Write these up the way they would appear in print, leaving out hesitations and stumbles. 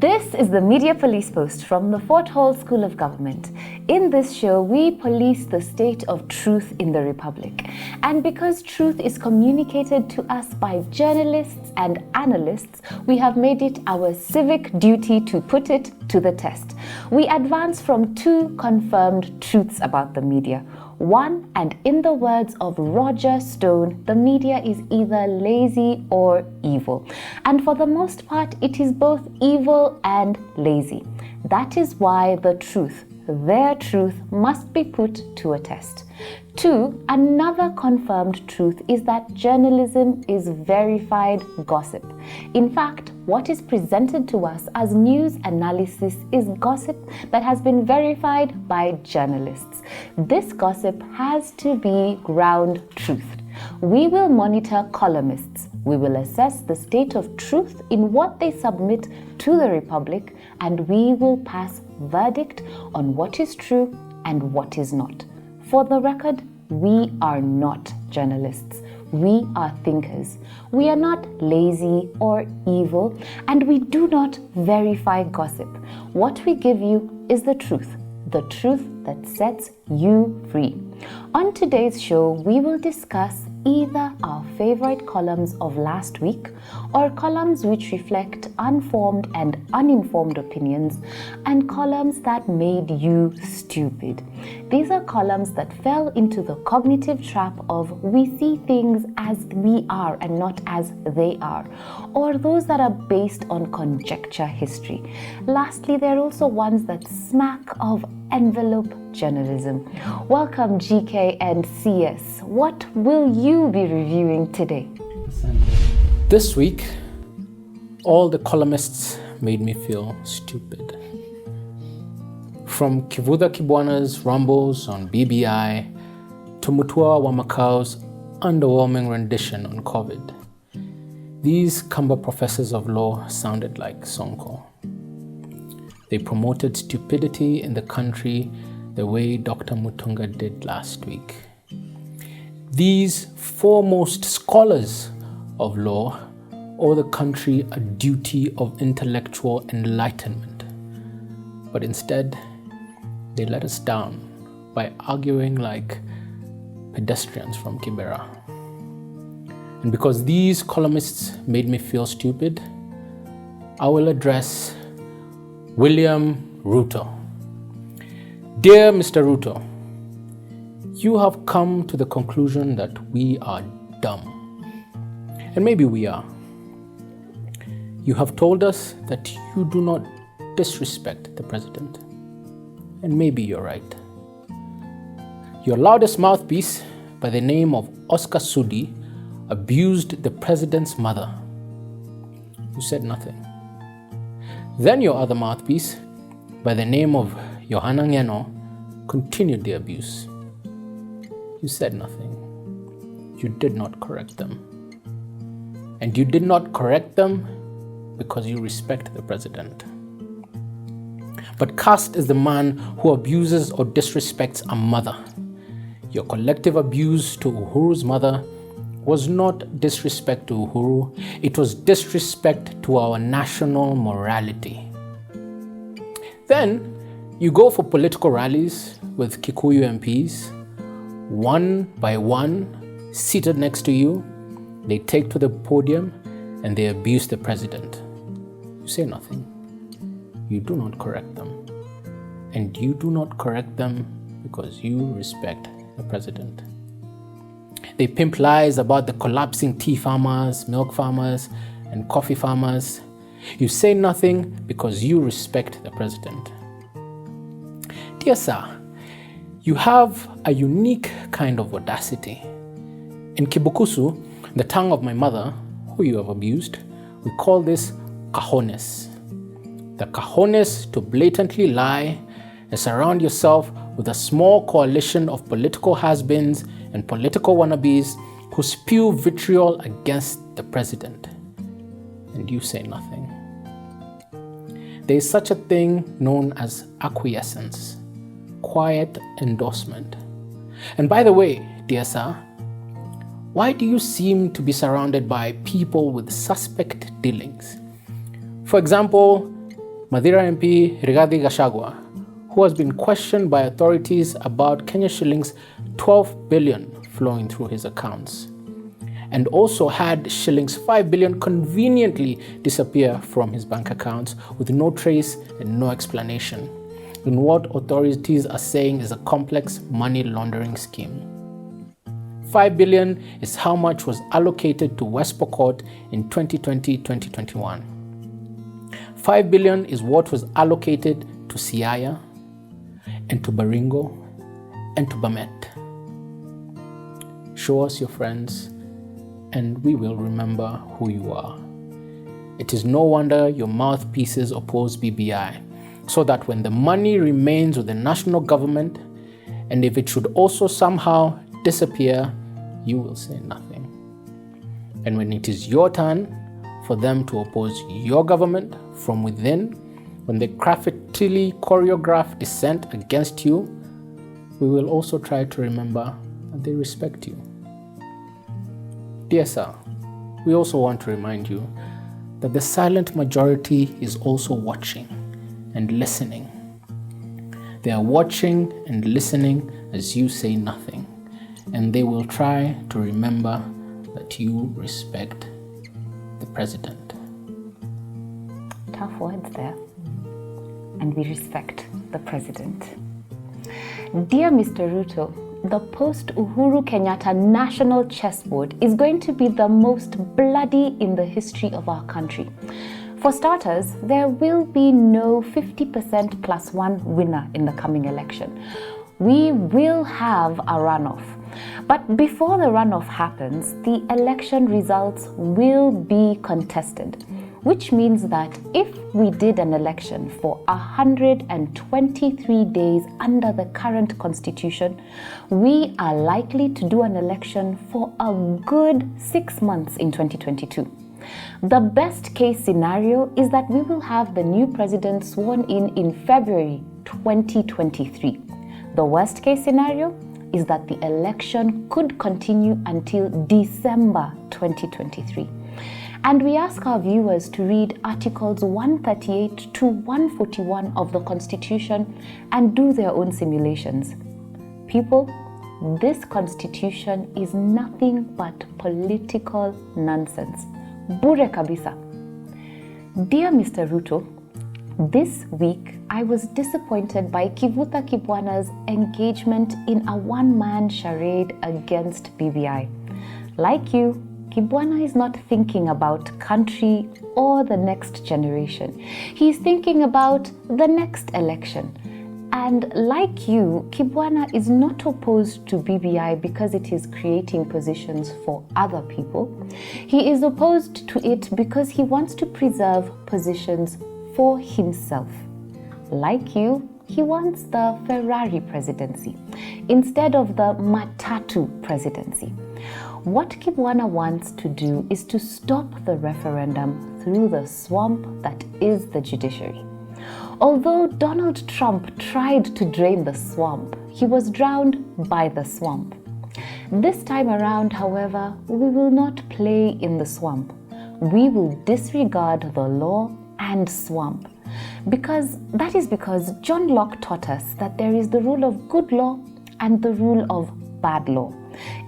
This is the Media Police Post from the Fort Hall School of Government. In this show, we police the state of truth in the Republic. And because truth is communicated to us by journalists and analysts, we have made it our civic duty to put it to the test. We advance from two confirmed truths about the media. One, and in the words of Roger Stone, the media is either lazy or evil. And for the most part, it is both evil and lazy. That is why the truth, their truth, must be put to a test. Two, another confirmed truth is that journalism is verified gossip. In fact, what is presented to us as news analysis is gossip that has been verified by journalists. This gossip has to be ground truthed. We will monitor columnists. We will assess the state of truth in what they submit to the Republic, and we will pass verdict on what is true and what is not. For the record, we are not journalists. We are thinkers. We are not lazy or evil, and we do not verify gossip. What we give you is the truth that sets you free. On today's show, we will discuss either our favorite columns of last week or columns which reflect unformed and uninformed opinions and columns that made you stupid. These are columns that fell into the cognitive trap of we see things as we are and not as they are, or those that are based on conjecture history. Lastly, there are also ones that smack of envelope journalism. Welcome GK and CS. What will you be reviewing today? This week, all the columnists made me feel stupid. From Kivuda Kibwana's rumbles on BBI to Mutua Wamakau's underwhelming rendition on COVID, these Kamba professors of law sounded like Sonko. They promoted stupidity in the country the way Dr. Mutunga did last week. These foremost scholars of law owe the country a duty of intellectual enlightenment. But instead, they let us down by arguing like pedestrians from Kibera. And because these columnists made me feel stupid, I will address William Ruto. Dear Mr. Ruto, you have come to the conclusion that we are dumb. And maybe we are. You have told us that you do not disrespect the president. And maybe you're right. Your loudest mouthpiece, by the name of Oscar Sudi, abused the president's mother. You said nothing. Then your other mouthpiece, by the name of Johanna Ngeno, continued the abuse. You said nothing. You did not correct them. And you did not correct them because you respect the president. But caste is the man who abuses or disrespects a mother. Your collective abuse to Uhuru's mother was not disrespect to Uhuru, it was disrespect to our national morality. Then you go for political rallies with Kikuyu MPs, one by one, seated next to you. They take to the podium and they abuse the president. You say nothing. You do not correct them. And you do not correct them because you respect the president. They pimp lies about the collapsing tea farmers, milk farmers, and coffee farmers. You say nothing because you respect the president. Dear sir, you have a unique kind of audacity. In Kibukusu, the tongue of my mother, who you have abused, we call this cajones. The cajones to blatantly lie and surround yourself with a small coalition of political has-beens and political wannabes who spew vitriol against the president. And you say nothing. There is such a thing known as acquiescence, quiet endorsement. And by the way, dear sir, why do you seem to be surrounded by people with suspect dealings? For example, Mathira MP Rigathi Gachagua, who has been questioned by authorities about Kenya shillings 12 billion flowing through his accounts, and also had shillings 5 billion conveniently disappear from his bank accounts with no trace and no explanation in what authorities are saying is a complex money laundering scheme. 5 billion is how much was allocated to West Pokot in 2020-2021. 5 billion is what was allocated to Siaya and to Baringo and to Bamet. Show us your friends and we will remember who you are. It is no wonder your mouthpieces oppose BBI, so that when the money remains with the national government, and if it should also somehow disappear, you will say nothing. And when it is your turn for them to oppose your government from within, when they craftily choreograph dissent against you, we will also try to remember that they respect you. Dear sir, we also want to remind you that the silent majority is also watching and listening. They are watching and listening as you say nothing, and they will try to remember that you respect the president. Tough words there. And we respect the president. Dear Mr. Ruto, the post-Uhuru Kenyatta national chessboard is going to be the most bloody in the history of our country. For starters, there will be no 50% plus one winner in the coming election. We will have a runoff. But before the runoff happens, the election results will be contested, which means that if we did an election for 123 days under the current constitution, we are likely to do an election for a good 6 months in 2022. The best case scenario is that we will have the new president sworn in February 2023. The worst case scenario is that the election could continue until December 2023. And we ask our viewers to read Articles 138 to 141 of the Constitution and do their own simulations. People, this Constitution is nothing but political nonsense. Bure kabisa. Dear Mr. Ruto, this week I was disappointed by Kivutha Kibwana's engagement in a one-man charade against BBI. Like you, Kibwana is not thinking about country or the next generation. He's thinking about the next election. And like you, Kibwana is not opposed to BBI because it is creating positions for other people. He is opposed to it because he wants to preserve positions for himself. Like you, he wants the Ferrari presidency instead of the Matatu presidency. What Kibwana wants to do is to stop the referendum through the swamp that is the judiciary. Although Donald Trump tried to drain the swamp, he was drowned by the swamp. This time around, however, we will not play in the swamp. We will disregard the law and swamp. Because John Locke taught us that there is the rule of good law and the rule of bad law.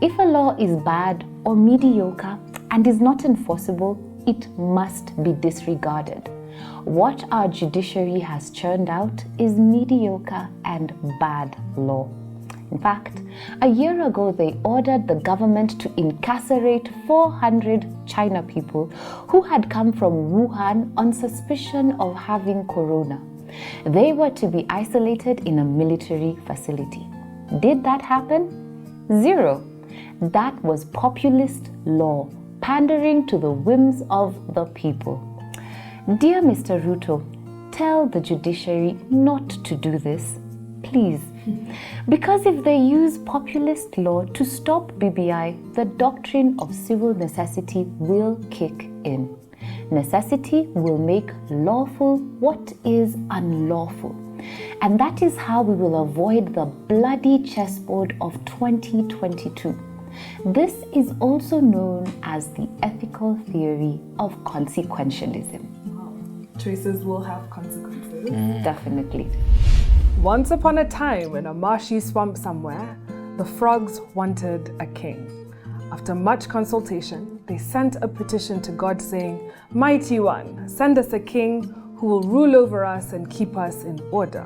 If a law is bad or mediocre and is not enforceable, it must be disregarded. What our judiciary has churned out is mediocre and bad law. In fact, a year ago they ordered the government to incarcerate 400 China people who had come from Wuhan on suspicion of having corona. They were to be isolated in a military facility. Did that happen? Zero. That was populist law, pandering to the whims of the people. Dear Mr. Ruto, tell the judiciary not to do this, please. Because if they use populist law to stop BBI, the doctrine of civil necessity will kick in. Necessity will make lawful what is unlawful. And that is how we will avoid the bloody chessboard of 2022. This is also known as the ethical theory of consequentialism. choices will have consequences. Definitely. Once upon a time, in a marshy swamp somewhere, the frogs wanted a king. After much consultation, they sent a petition to God saying, "Mighty One, send us a king who will rule over us and keep us in order."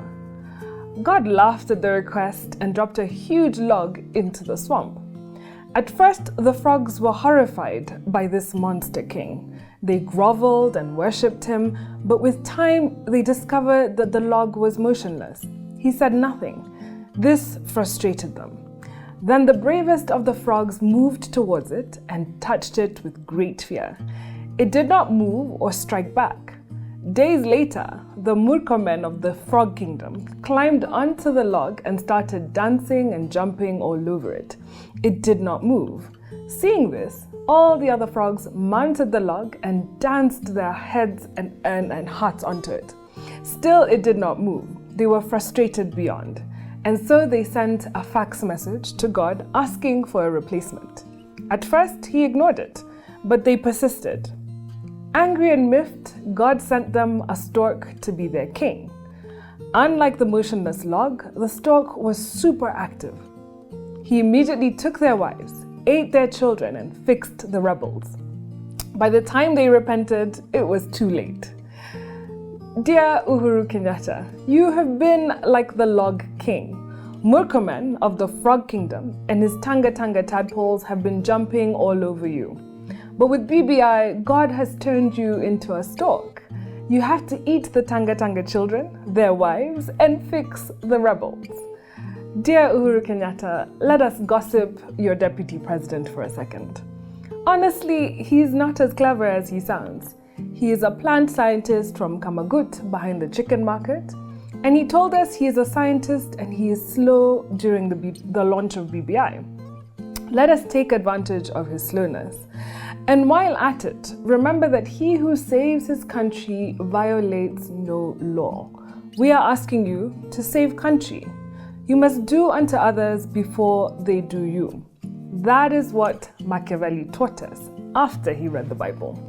God laughed at the request and dropped a huge log into the swamp. At first, the frogs were horrified by this monster king. They groveled and worshipped him, but with time, they discovered that the log was motionless. He said nothing. This frustrated them. Then the bravest of the frogs moved towards it and touched it with great fear. It did not move or strike back. Days later, the Murkomen of the Frog Kingdom climbed onto the log and started dancing and jumping all over it. It did not move. Seeing this, all the other frogs mounted the log and danced their heads and hearts onto it. Still, it did not move. They were frustrated beyond. And so they sent a fax message to God asking for a replacement. At first, he ignored it, but they persisted. Angry and miffed, God sent them a stork to be their king. Unlike the motionless log, the stork was super active. He immediately took their wives, ate their children, and fixed the rebels. By the time they repented, it was too late. Dear Uhuru Kenyatta, you have been like the log king. Murkomen of the Frog Kingdom and his Tanga Tanga tadpoles have been jumping all over you. But with BBI, God has turned you into a stork. You have to eat the Tanga Tanga children, their wives, and fix the rebels. Dear Uhuru Kenyatta, let us gossip your deputy president for a second. Honestly, he's not as clever as he sounds. He is a plant scientist from Kamagut behind the chicken market, and he told us he is a scientist and he is slow during the launch of BBI. Let us take advantage of his slowness. And while at it, remember that he who saves his country violates no law. We are asking you to save country. You must do unto others before they do you. That is what Machiavelli taught us after he read the Bible.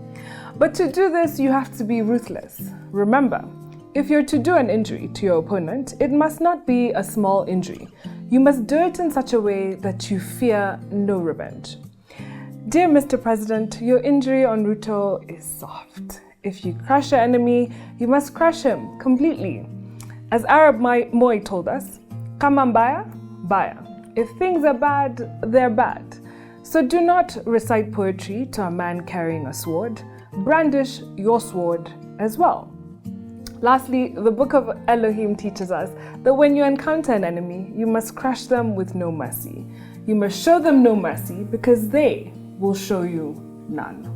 But to do this, you have to be ruthless. Remember, if you're to do an injury to your opponent, it must not be a small injury. You must do it in such a way that you fear no revenge. Dear Mr. President, your injury on Ruto is soft. If you crush your enemy, you must crush him completely. As Arab Moi told us, kama mbaya, baya. If things are bad, they're bad. So do not recite poetry to a man carrying a sword. Brandish your sword as well. Lastly, the book of Elohim teaches us that when you encounter an enemy, you must crush them with no mercy. You must show them no mercy because they will show you none.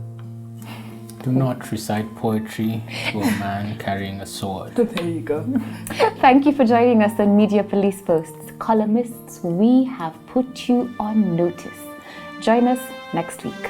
Do not recite poetry to a man carrying a sword. There you go. Thank you for joining us on Media Police Posts. Columnists, we have put you on notice. Join us next week.